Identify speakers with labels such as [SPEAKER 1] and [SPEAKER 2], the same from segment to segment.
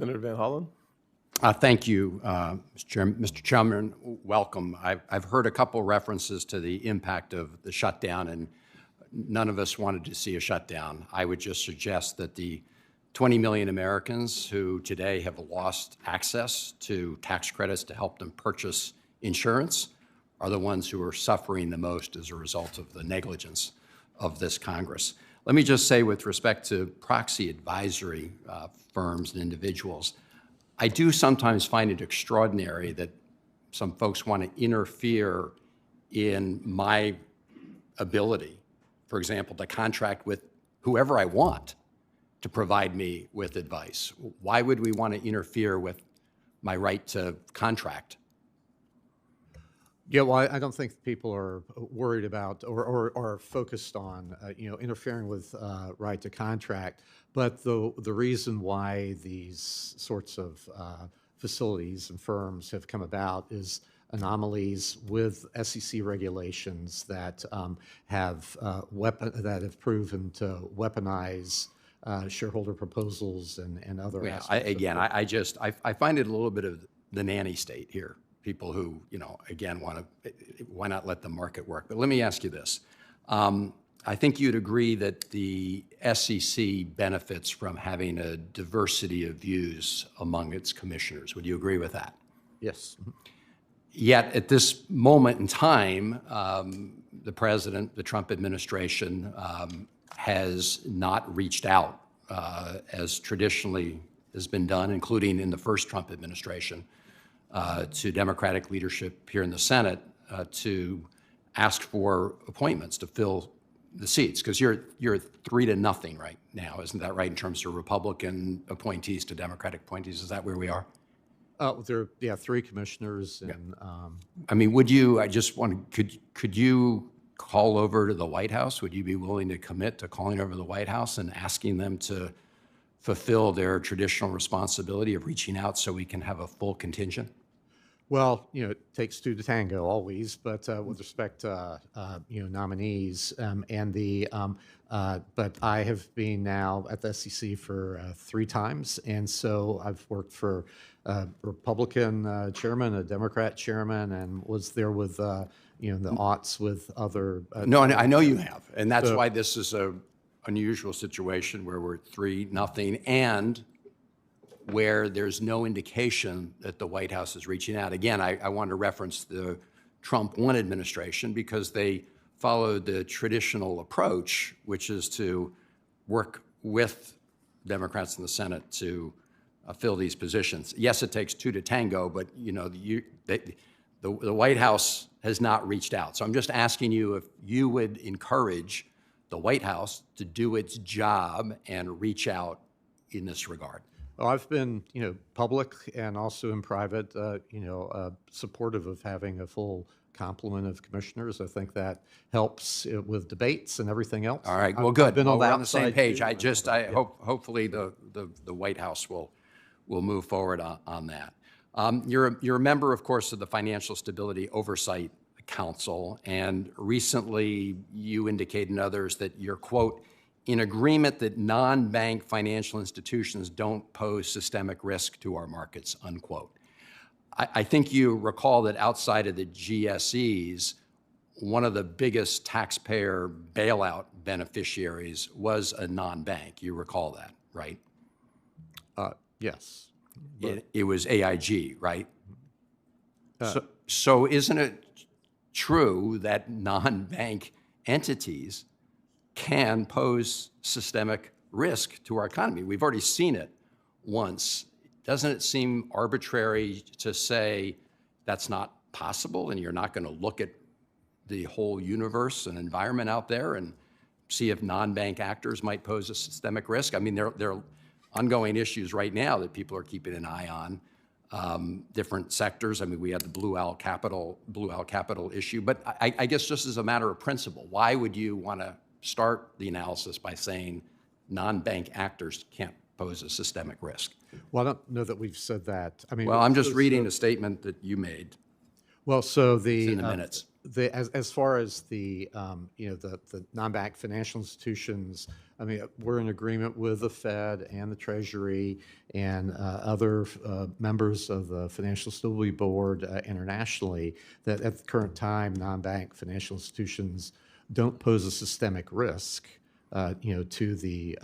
[SPEAKER 1] Senator Van Hollen?
[SPEAKER 2] Thank you, Mr. Chairman. Welcome. I've heard a couple references to the impact of the shutdown, and none of us wanted to see a shutdown. I would just suggest that the 20 million Americans who today have lost access to tax credits to help them purchase insurance are the ones who are suffering the most as a result of the negligence of this Congress. Let me just say, with respect to proxy advisory firms and individuals, I do sometimes find it extraordinary that some folks want to interfere in my ability, for example, to contract with whoever I want to provide me with advice. Why would we want to interfere with my right to contract?
[SPEAKER 3] Yeah, well, I don't think people are worried about or focused on, interfering with right to contract. But the reason why these sorts of facilities and firms have come about is anomalies with SEC regulations that have proven to weaponize shareholder proposals and other aspects.
[SPEAKER 2] I find it a little bit of the nanny state here. People who, again, why not let the market work? But let me ask you this. I think you'd agree that the SEC benefits from having a diversity of views among its commissioners. Would you agree with that?
[SPEAKER 3] Yes.
[SPEAKER 2] Yet at this moment in time, the president, the Trump administration, has not reached out as traditionally has been done, including in the first Trump administration, to Democratic leadership here in the Senate to ask for appointments to fill the seats, because you're 3-0 right now, isn't that right, in terms of Republican appointees to Democratic appointees? Is that where we are?
[SPEAKER 3] There are 3 commissioners, and
[SPEAKER 2] I mean, could you call over to the White House? Would you be willing to commit to calling over to the White House and asking them to fulfill their traditional responsibility of reaching out so we can have a full contingent?
[SPEAKER 3] well, it takes 2 to tango always, but with respect to nominees, but I have been now at the SEC for 3 times, and so I've worked for a Republican chairman, a Democrat chairman, and was there with the aughts with other.
[SPEAKER 2] No, I know you have, and that's why this is a unusual situation where we're 3-0 and where there's no indication that the White House is reaching out. Again, I want to reference the Trump 1 administration because they followed the traditional approach, which is to work with Democrats in the Senate to fill these positions. Yes, it takes 2 to tango, but the White House has not reached out. So I'm just asking you if you would encourage the White House to do its job and reach out in this regard.
[SPEAKER 3] Well, I've been, public and also in private, supportive of having a full complement of commissioners. I think that helps with debates and everything else.
[SPEAKER 2] All right. Well, good.
[SPEAKER 3] We're
[SPEAKER 2] on the same page. Hopefully the White House will move forward on that. You're a member, of course, of the Financial Stability Oversight Council, and recently you indicated and others that you're, quote, in agreement that non-bank financial institutions don't pose systemic risk to our markets, unquote. I think you recall that outside of the GSEs, one of the biggest taxpayer bailout beneficiaries was a non-bank. You recall that, right?
[SPEAKER 3] Yes.
[SPEAKER 2] It was AIG, right? So isn't it true that non-bank entities can pose systemic risk to our economy? We've already seen it once. Doesn't it seem arbitrary to say that's not possible and you're not going to look at the whole universe and environment out there and see if non-bank actors might pose a systemic risk? I mean, there are ongoing issues right now that people are keeping an eye on, different sectors. I mean, we had the Blue Owl Capital issue, but I guess just as a matter of principle, why would you want to start the analysis by saying non-bank actors can't pose a systemic risk?
[SPEAKER 3] Well, I don't know that we've said that. I mean,
[SPEAKER 2] well, I'm just reading a statement that you made.
[SPEAKER 3] Well, so
[SPEAKER 2] it's in the minutes.
[SPEAKER 3] As far as the the non-bank financial institutions, I mean, we're in agreement with the Fed and the Treasury and other members of the Financial Stability Board internationally that at the current time, non-bank financial institutions don't pose a systemic risk, to the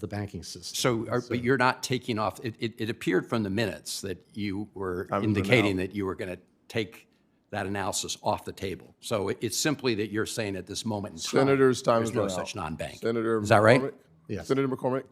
[SPEAKER 3] banking system.
[SPEAKER 2] So, but you're not taking off, it appeared from the minutes that you were indicating that you were going to take that analysis off the table. So it's simply that you're saying at this moment in time,
[SPEAKER 1] Senator's time
[SPEAKER 2] there's
[SPEAKER 1] is
[SPEAKER 2] no
[SPEAKER 1] run
[SPEAKER 2] such
[SPEAKER 1] out.
[SPEAKER 2] non-bank.
[SPEAKER 1] Senator
[SPEAKER 2] Is that right?
[SPEAKER 1] McCormick?
[SPEAKER 3] Yes.
[SPEAKER 1] Senator McCormick?